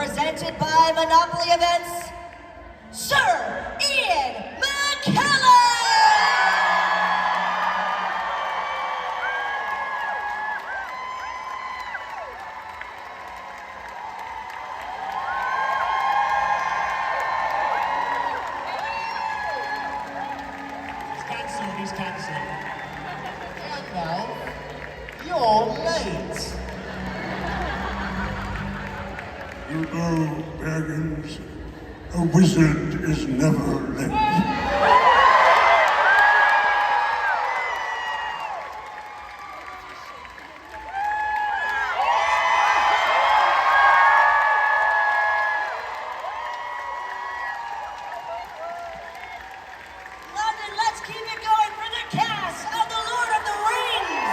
presented by Monopoly Events, Sir Ian McKellen! He's cancelled. Gandalf, you're late. You know, Baggins, a wizard is never late. London, let's keep it going for the cast of The Lord of the Rings!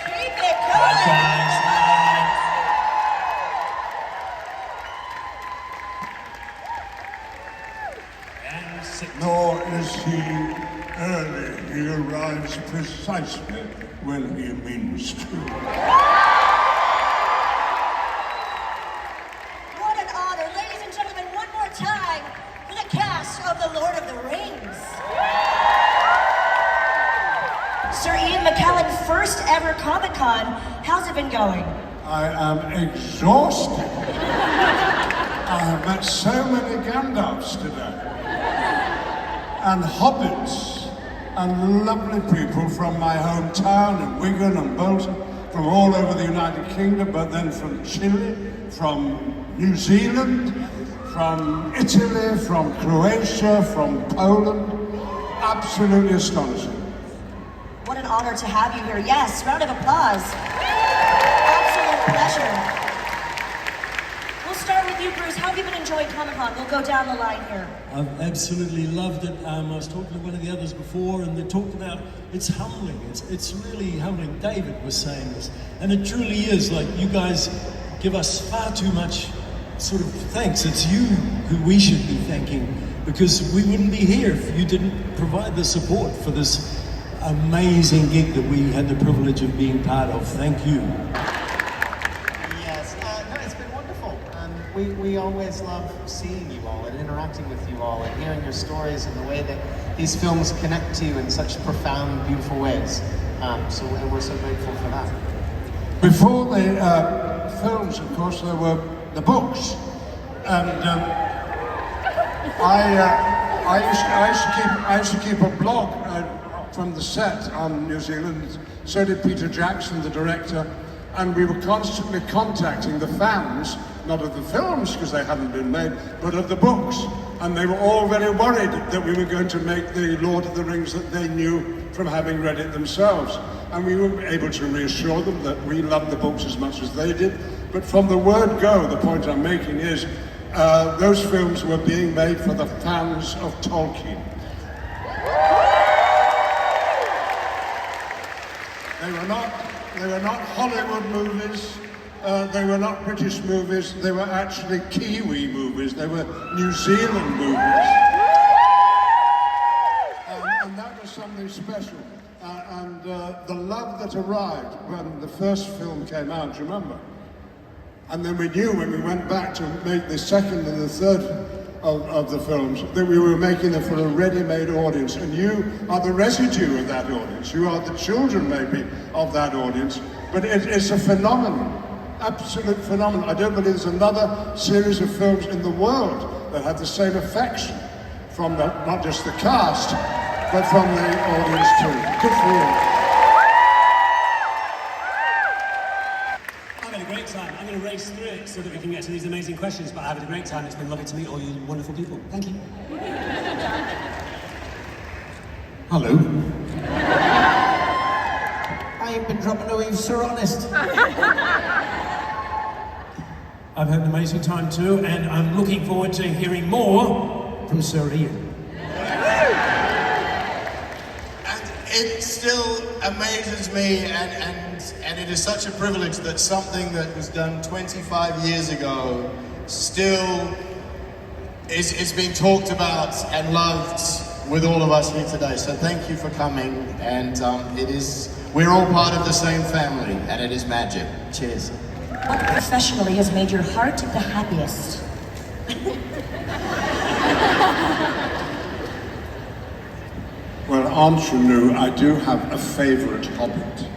Keep it going! Nor is he early. He arrives precisely when he means to. What an honor, ladies and gentlemen, one more time for the cast of The Lord of the Rings. Sir Ian McKellen, first ever Comic-Con. How's it been going? I am exhausted. I have met so many Gandalfs today. And hobbits, and lovely people from my hometown in Wigan and Bolton, from all over the United Kingdom, but then from Chile, from New Zealand, from Italy, from Croatia, from Poland. Absolutely astonishing. What an honor to have you here. Yes, round of applause. Absolute pleasure. We'll start with you, Bruce. How have you been enjoying Comic-Con? We'll go down the line here. I've absolutely loved it. I was talking to one of the others before, and they talked about it's humbling. It's really humbling. David was saying this, and it truly is. Like, you guys give us far too much sort of thanks. It's you who we should be thanking, because we wouldn't be here if you didn't provide the support for this amazing gig that we had the privilege of being part of. Thank you. Yes, no, it's been wonderful. We always love seeing you all and interacting with you all and hearing your stories and the way that these films connect to you in such profound, beautiful ways. And we're so grateful for that. Before the films, of course, there were the books. And I used to keep a blog from the set on New Zealand. So did Peter Jackson, the director, and we were constantly contacting the fans, not of the films because they hadn't been made, but of the books. And they were all very worried that we were going to make the Lord of the Rings that they knew from having read it themselves. And we were able to reassure them that we loved the books as much as they did. But from the word go, the point I'm making is, those films were being made for the fans of Tolkien. They were not Hollywood movies, they were not British movies, they were actually Kiwi movies, they were New Zealand movies. And that was something special. And the love that arrived when the first film came out, do you remember? And then we knew when we went back to make the second and the third of the films that we were making them for a ready-made audience, and you are the residue of that audience. You are the children, maybe, of that audience, but it's a phenomenon, absolute phenomenon. I don't believe there's another series of films in the world that have the same affection from not just the cast, but from the audience too. Good for you. I've had a great time. I'm going to race through it so that we can get to these amazing questions, but I've had a great time. It's been lovely to meet all you wonderful people. Thank you. Hello. I ain't been dropping no eaves, Sir Honest. I've had an amazing time too, and I'm looking forward to hearing more from Sir Ian. And it still amazes me, and it is such a privilege that something that was done 25 years ago still is being talked about and loved with all of us here today. So thank you for coming, and we're all part of the same family, and it is magic. Cheers. What professionally has made your heart the happiest? Well, Aunt, you know, I do have a favourite hobbit.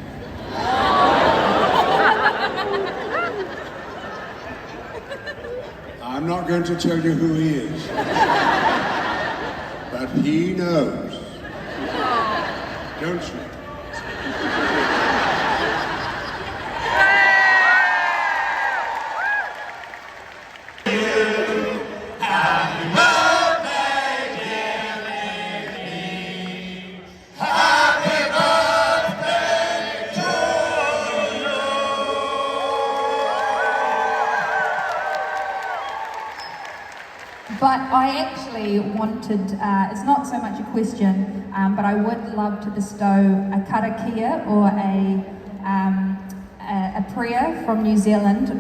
I'm not going to tell you who he is, but he knows. Don't you? But I actually wanted, it's not so much a question, but I would love to bestow a karakia or a prayer from New Zealand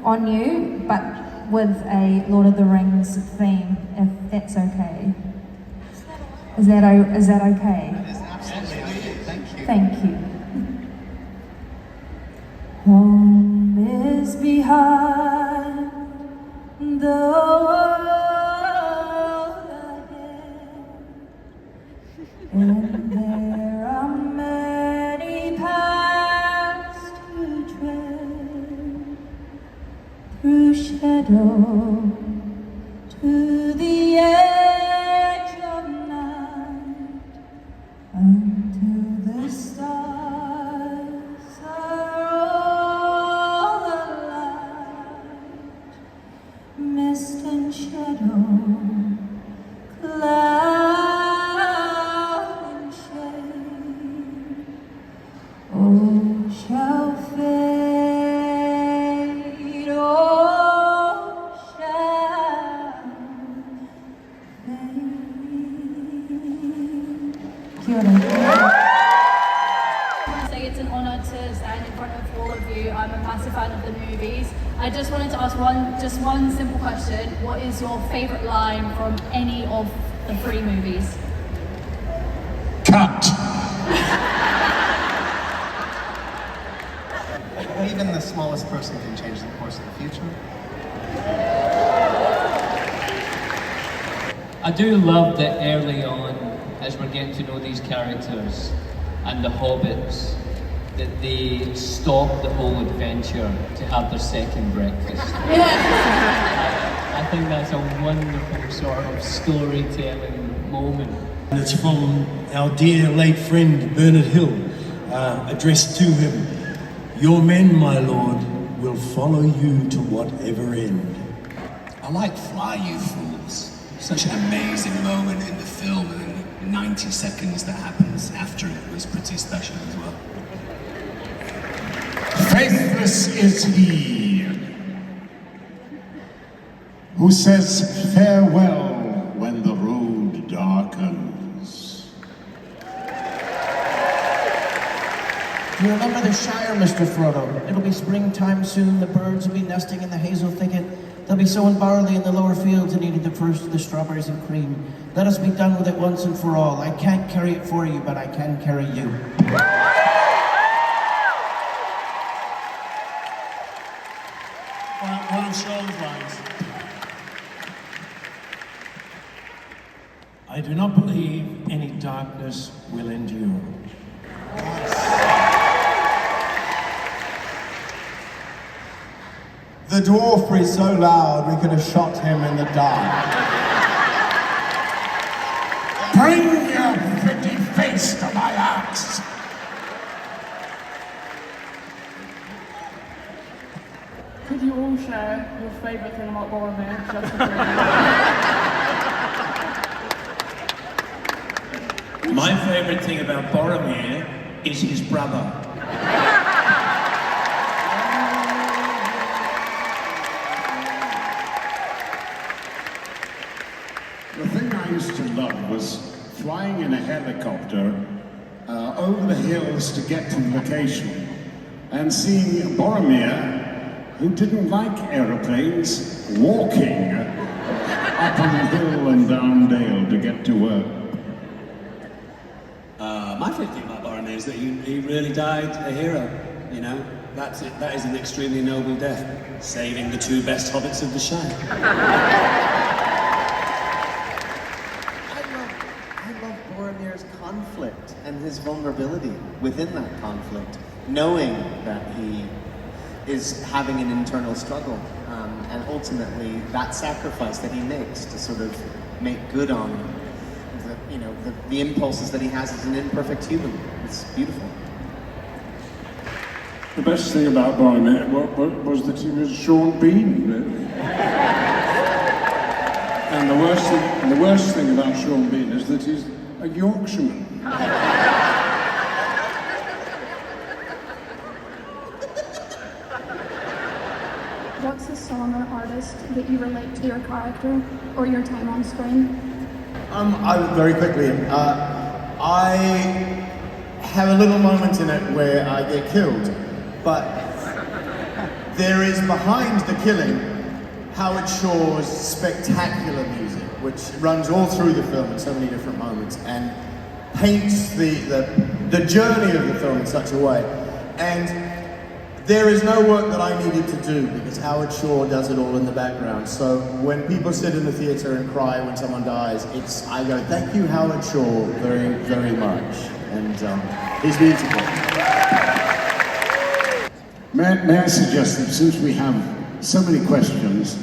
on you, but with a Lord of the Rings theme, if that's okay. Is that okay? That is absolutely. Thank you. Thank you. Home is behind the world ahead, and there are many paths to tread, through shadow to the edge of night, until the stars are all alight. Mist and shadow, cloud and shade, all shall fade, all shall fade. Kia ora. I want to say it's an honour to stand in front of all of you. I'm a massive fan of the movies. I just wanted to ask one simple question. What is your favourite line from any of the 3 movies? Cut! Even the smallest person can change the course of the future. I do love that early on, as we're getting to know these characters and the hobbits, that they stop the whole adventure to have their second breakfast. I think that's a wonderful sort of storytelling moment. And it's from our dear late friend Bernard Hill, addressed to him. Your men, my lord, will follow you to whatever end. I like Fly, You Fools. Such an amazing moment in the film, and the 90 seconds that happens after it was pretty special as well. Faithless is he who says farewell when the road darkens. Do you remember the Shire, Mr. Frodo? It'll be springtime soon, the birds will be nesting in the hazel thicket. They'll be sowing barley in the lower fields and eating the first of the strawberries and cream. Let us be done with it once and for all. I can't carry it for you, but I can carry you. One of Sean's lines. I do not believe any darkness will endure. The dwarf breathed so loud we could have shot him in the dark. Bring your pretty face to my axe! Could you all share your favourite thing about Boromir? Just My favourite thing about Boromir is his brother. The thing I used to love was flying in a helicopter over the hills to get to the location and seeing Boromir, who didn't like aeroplanes, walking up on the hill and down dale to get to work. My favourite thing about Boromir is that he really died a hero, you know? That's it. That is an extremely noble death, saving the two best hobbits of the Shire. I love Boromir's conflict and his vulnerability within that conflict, knowing that he is having an internal struggle, and ultimately that sacrifice that he makes to sort of make good on the impulses that he has as an imperfect human. It's beautiful. The best thing about Boromir was that he was Sean Bean, really. And the worst thing about Sean Bean is that he's a Yorkshireman. What's a song or artist that you relate to your character or your time on screen? Very quickly, I have a little moment in it where I get killed, but there is behind the killing Howard Shore's spectacular music, which runs all through the film in so many different moments and paints the journey of the film in such a way. And there is no work that I needed to do because Howard Shore does it all in the background. So when people sit in the theatre and cry when someone dies, I go, thank you, Howard Shore, very, very much. And he's beautiful. May I suggest that since we have so many questions,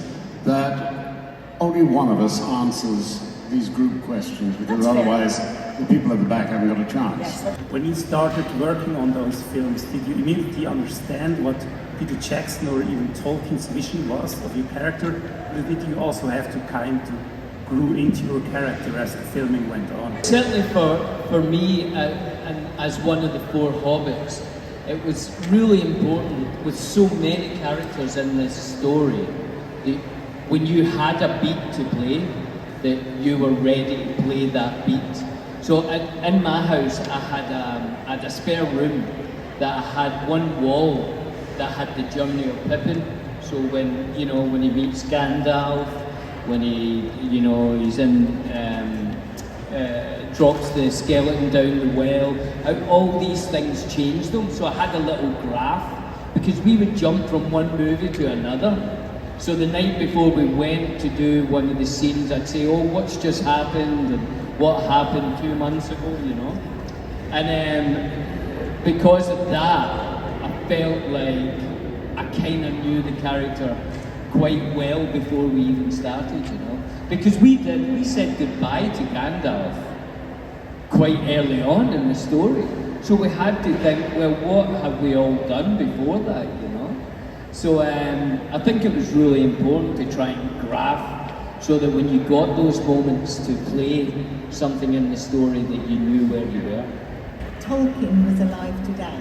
that only one of us answers these group questions, because otherwise the people at the back haven't got a chance. When you started working on those films, did you immediately understand what Peter Jackson or even Tolkien's vision was of your character? Or did you also have to kind of grew into your character as the filming went on? Certainly for me, and as one of the four hobbits, it was really important with so many characters in this story that when you had a beat to play, that you were ready to play that beat. So in my house, I had a spare room that I had one wall that had the journey of Pippin. So when he meets Gandalf, when he's in drops the skeleton down the well, how all these things changed them. So I had a little graph because we would jump from one movie to another. So the night before we went to do one of the scenes, I'd say, oh, what's just happened and what happened 2 months ago, And because of that, I felt like I kind of knew the character quite well before we even started, Because we said goodbye to Gandalf quite early on in the story. So we had to think, well, what have we all done before that, So I think it was really important to try and graph so that when you got those moments to play something in the story that you knew where you were. Tolkien was alive today.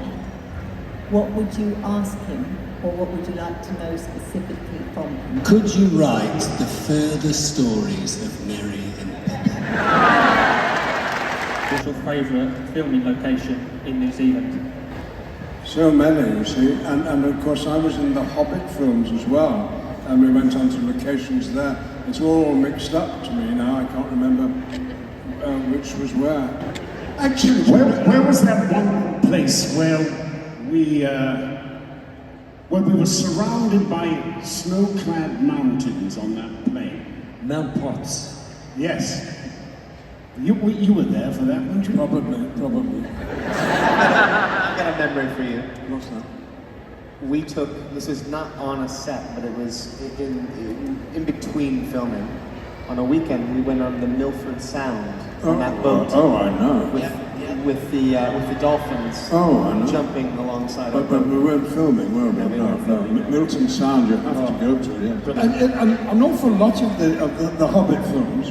What would you ask him, or what would you like to know specifically from him? Could you write the further stories of Merry and Pippin? What's your favourite filming location in New Zealand? So many, you see, and of course I was in the Hobbit films as well, and we went on to locations there. It's all mixed up to me now, I can't remember which was where. Actually, where was that one place where we were surrounded by snow-clad mountains on that plain? Mount Potts. Yes. You were there for that, weren't you? Probably. I've got a memory for you. What's that? We took, this is not on a set, but it was in between filming. On a weekend, we went on the Milford Sound on that boat. Oh, I know. With the dolphins jumping alongside. But we weren't filming, were we? No. Milton Sound, you have to go to, yeah. And an awful lot of the Hobbit films,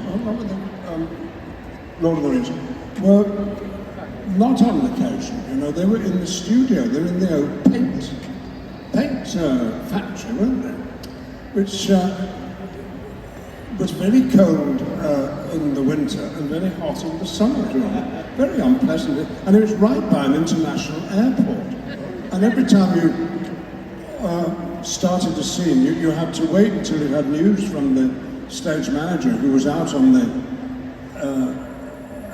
Lord of the Rings, were not on location, they were in the studio, they were in the old paint factory, weren't they? Which was very cold in the winter and very hot in the summer, very unpleasant, and it was right by an international airport. And every time you started a scene, you had to wait until you had news from the stage manager who was out on the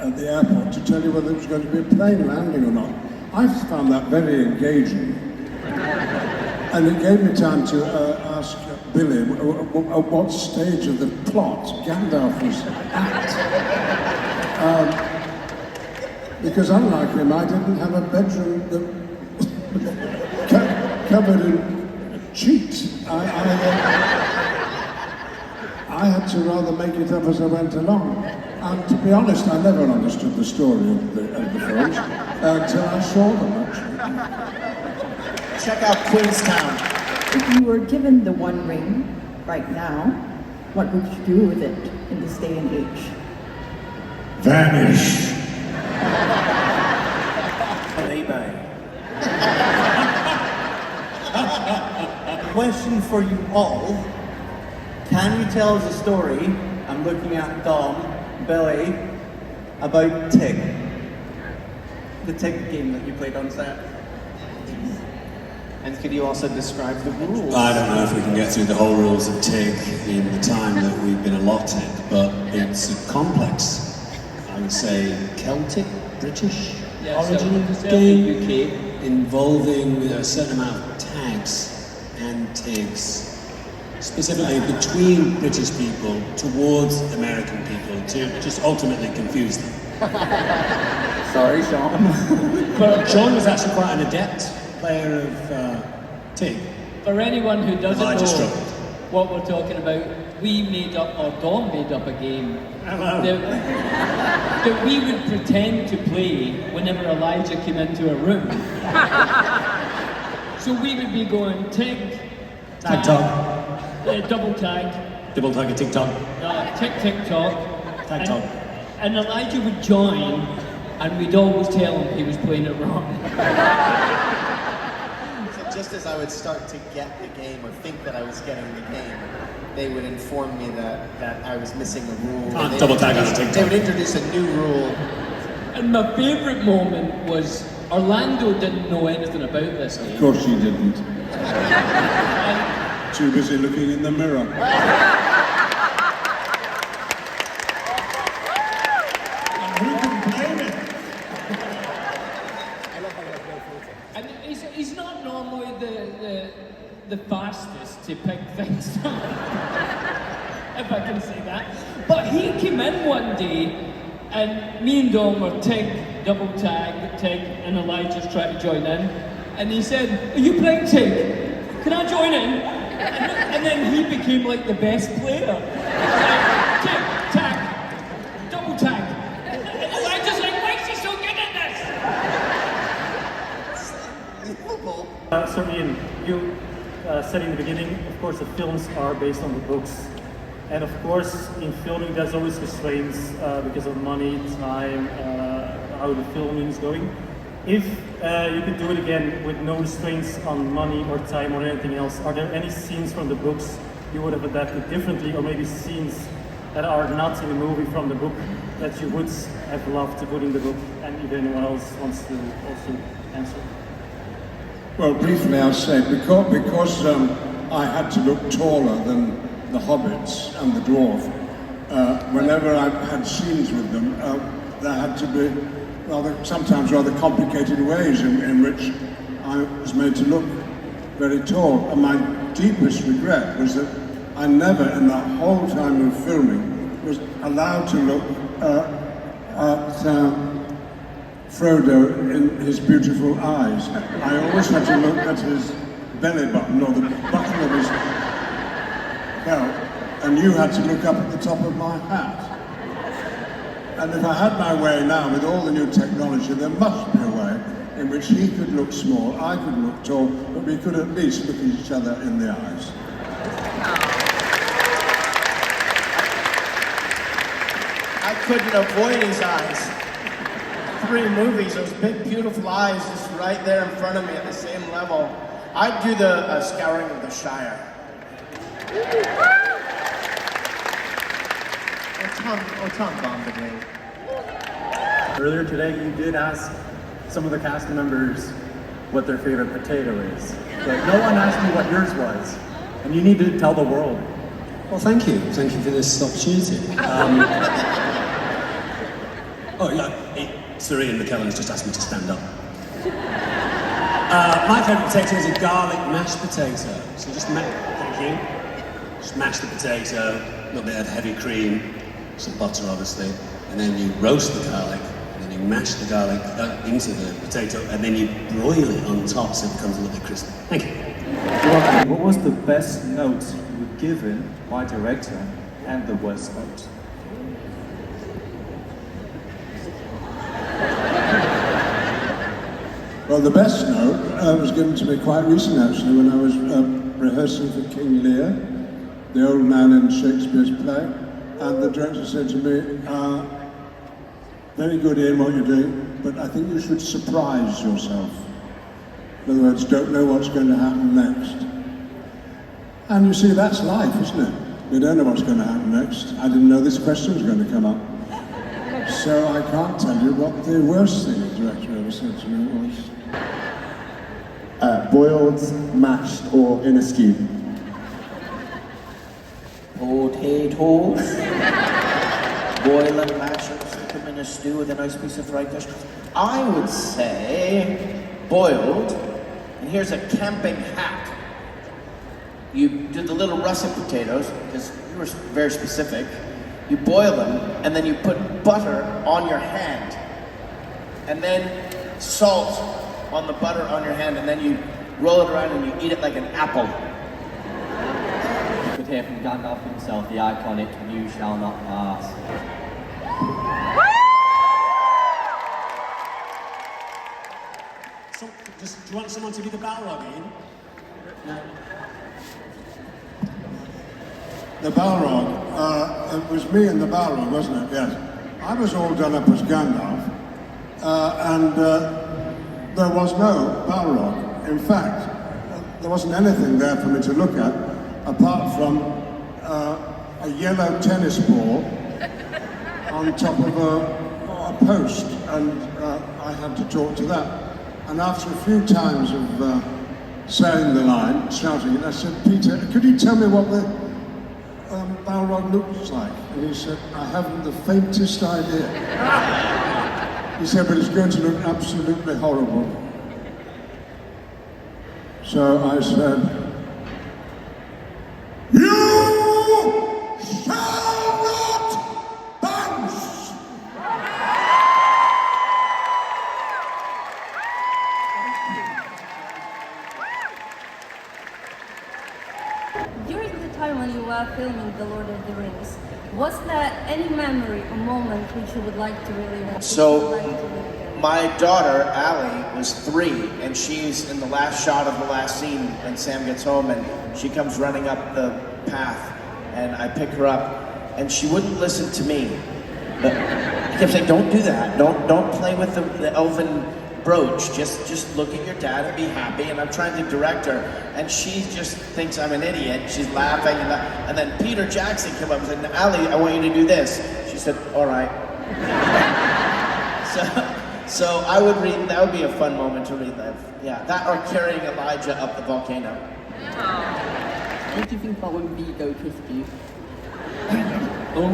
at the airport to tell you whether it was going to be a plane landing or not. I found that very engaging. And it gave me time to ask Billy at what stage of the plot Gandalf was at. Because unlike him, I didn't have a bedroom that covered in cheats. I had to rather make it up as I went along. And to be honest, I never understood the story of the films until I saw them, actually. Check out Queenstown. If you were given the One Ring right now, what would you do with it in this day and age? Vanish. On eBay. Question for you all. Can you tell us a story, I'm looking at Dom, Billy, about Tig? The Tig game that you played on set. And could you also describe the rules? I don't know if we can get through the whole rules of TIG in the time that we've been allotted, but it's a complex, I would say, Celtic, British origin game, UK, involving a certain amount of tags and TIGs, specifically between British people towards American people, to just ultimately confuse them. Sorry, Sean. But Sean was actually quite an adept player of TIG. For anyone who doesn't I just know struggled. what we're talking about, we made up, or Dom made up a game that we would pretend to play whenever Elijah came into a room. So we would be going TIG, Tag talk. double tag, Double tag a TikTok. tick tick tock, Tag talk. and Elijah would join, and we'd always tell him he was playing it wrong. Just as I would start to get the game or think that I was getting the game, they would inform me that I was missing a rule. Double tag on a TikTok. They would introduce a new rule. And my favourite moment was Orlando didn't know anything about this game. Of course he didn't. Too busy looking in the mirror. And he's not normally the fastest to pick things up, if I can say that. But he came in one day, and me and Dom were TIG, double tag, TIG, and Elijah's trying to join in. And he said, "Are you playing TIG? Can I join in?" And then he became like the best player. Like, TIG, tag, double tag. And Elijah's like, "Why is he so good at this?" So Ian, you said in the beginning, of course, the films are based on the books. And of course, in filming, there's always constraints because of money, time, how the filming is going. If you could do it again with no restraints on money or time or anything else, are there any scenes from the books you would have adapted differently, or maybe scenes that are not in the movie from the book that you would have loved to put in the book, and if anyone else wants to also answer? Well, briefly I'll say, because I had to look taller than the hobbits and the dwarf, whenever I had scenes with them, there had to be sometimes rather complicated ways in which I was made to look very tall. And my deepest regret was that I never, in the whole time of filming, was allowed to look at Frodo in his beautiful eyes. I always had to look at his belly button or the button of his belt, and you had to look up at the top of my hat. And if I had my way now, with all the new technology, there must be a way in which he could look small, I could look tall, but we could at least look at each other in the eyes. I couldn't avoid his eyes. 3 movies, those big, beautiful eyes just right there in front of me at the same level. I'd do the scouring of the Shire. Or Tom Bombadil. Earlier today, you did ask some of the cast members what their favorite potato is, but no one asked you what yours was, and you need to tell the world. Well, thank you. Thank you for this opportunity. Oh, yeah, Sir Ian McKellen's just asked me to stand up. My favourite potato is a garlic mashed potato. So just thank you. Just mash the potato, a little bit of heavy cream, some butter obviously, and then you roast the garlic, and then you mash the garlic into the potato, and then you broil it on top so it becomes a little bit crispy. Thank you. What was the best note you were given by director and the worst note? Well, the best note was given to me quite recent, actually, when I was rehearsing for King Lear, the old man in Shakespeare's play, and the director said to me, very good, Ian, what you're doing, but I think you should surprise yourself. In other words, don't know what's going to happen next. And you see, that's life, isn't it? We don't know what's going to happen next. I didn't know this question was going to come up. So I can't tell you what the worst thing the director ever said to me was. Boiled, mashed, or in a stew? Potatoes. Boil and mash and stick them in a stew with a nice piece of fried fish. I would say boiled, and here's a camping hack. You do the little russet potatoes, because you were very specific. You boil them, and then you put butter on your hand. And then salt on the butter on your hand, and then you roll it around and you eat it like an apple. You could hear from Gandalf himself the iconic "You shall not pass." So, do you want someone to be the Balrog, Ian? No. The Balrog, it was me and the Balrog, wasn't it? Yes. I was all done up as Gandalf, and there was no Balrog. In fact, there wasn't anything there for me to look at, apart from a yellow tennis ball on top of a post, and I had to talk to that. And after a few times of saying the line, shouting it, I said, Peter, could you tell me what the Balrog looks like? And he said, I haven't the faintest idea. He said, but it's going to look absolutely horrible. So I said, you shall not bounce! During the time when you were filming The Lord of the Rings, was there any memory or moment which you would like to relive? So, my daughter, Allie, was 3, and she's in the last shot of the last scene when Sam gets home, and she comes running up the path, and I pick her up, and she wouldn't listen to me. But I kept saying, don't do that. Don't play with the elven brooch. Just look at your dad and be happy. And I'm trying to direct her, and she just thinks I'm an idiot. She's laughing, and then Peter Jackson came up and said, Allie, I want you to do this. She said, all right. So I would read, that would be a fun moment to relive. Yeah, that or carrying Elijah up the volcano. What do you think about when Vigo kissed you? Oh.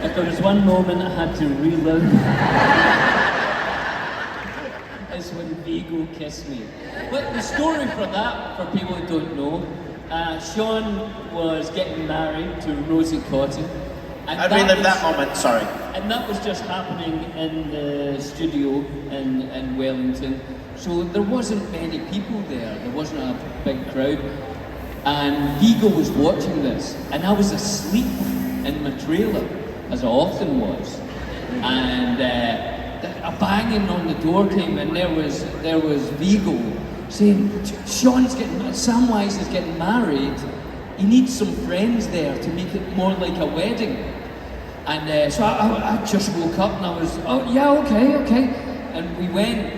If there was one moment I had to relive, it's when Vigo kissed me. But the story for that, for people who don't know, Sean was getting married to Rosie Cotton. I'd relive that moment, sorry. And that was just happening in the studio in Wellington. So there wasn't many people there. There wasn't a big crowd. And Vigo was watching this, and I was asleep in my trailer, as I often was. And a banging on the door came, and there was Vigo saying, Samwise is getting married. He needs some friends there to make it more like a wedding. And so I just woke up and I was, oh yeah, okay. And we went,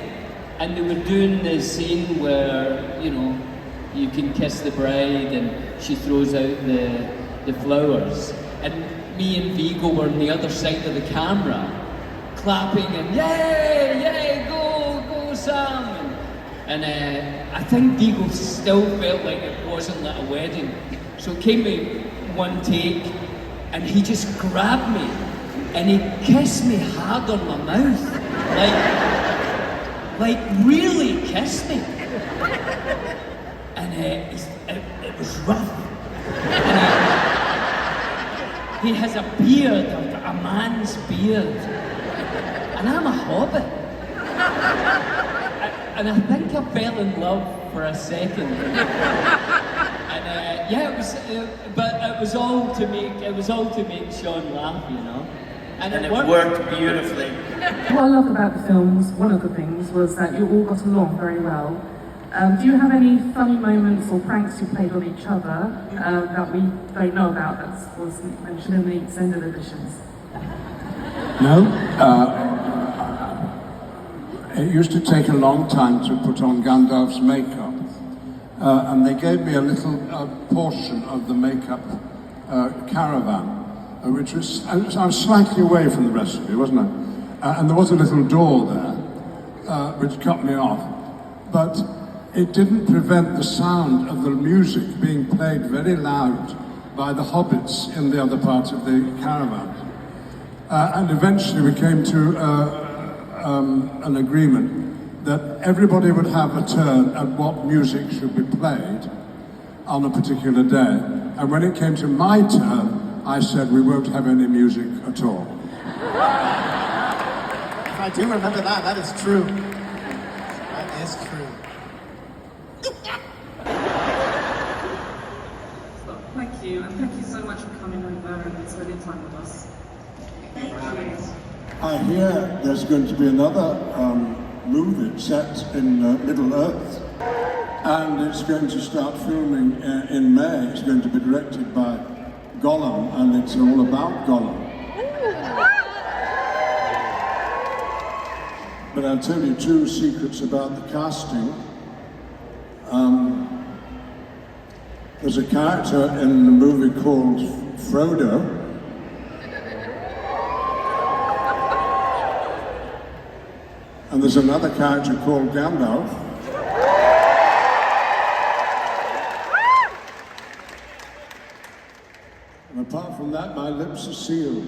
and they were doing the scene where, you can kiss the bride and she throws out the flowers. And me and Vigo were on the other side of the camera, clapping and yay, go Sam. And I think Vigo still felt like it wasn't like a wedding. So it came to one take, and he just grabbed me and he kissed me hard on my mouth, like really kissed me, and it was rough. And he has a beard, a man's beard, and I'm a hobbit. And I think I fell in love for a second. And yeah, but it was all to make Sean laugh, you know. And it worked beautifully. What I love about the films, one of the things, was that you all got along very well. Do you have any funny moments or pranks you played on each other that we don't know about that was mentioned in the extended editions? No. It used to take a long time to put on Gandalf's makeup, and they gave me a little portion of the makeup caravan, which was, I was slightly away from the rest of you, wasn't I? And there was a little door there, which cut me off, but it didn't prevent the sound of the music being played very loud by the hobbits in the other part of the caravan. And eventually we came to an agreement that everybody would have a turn at what music should be played on a particular day. And when it came to my turn, I said we won't have any music at all. I do remember that. That is true. That is true. Thank you, and thank you so much for coming over and spending time with us. Thank you. I hear there's going to be another movie set in Middle-earth, and it's going to start filming in May. It's going to be directed by Gollum, and it's all about Gollum. But I'll tell you two secrets about the casting. There's a character in the movie called Frodo, and there's another character called Gandalf. And apart from that, my lips are sealed.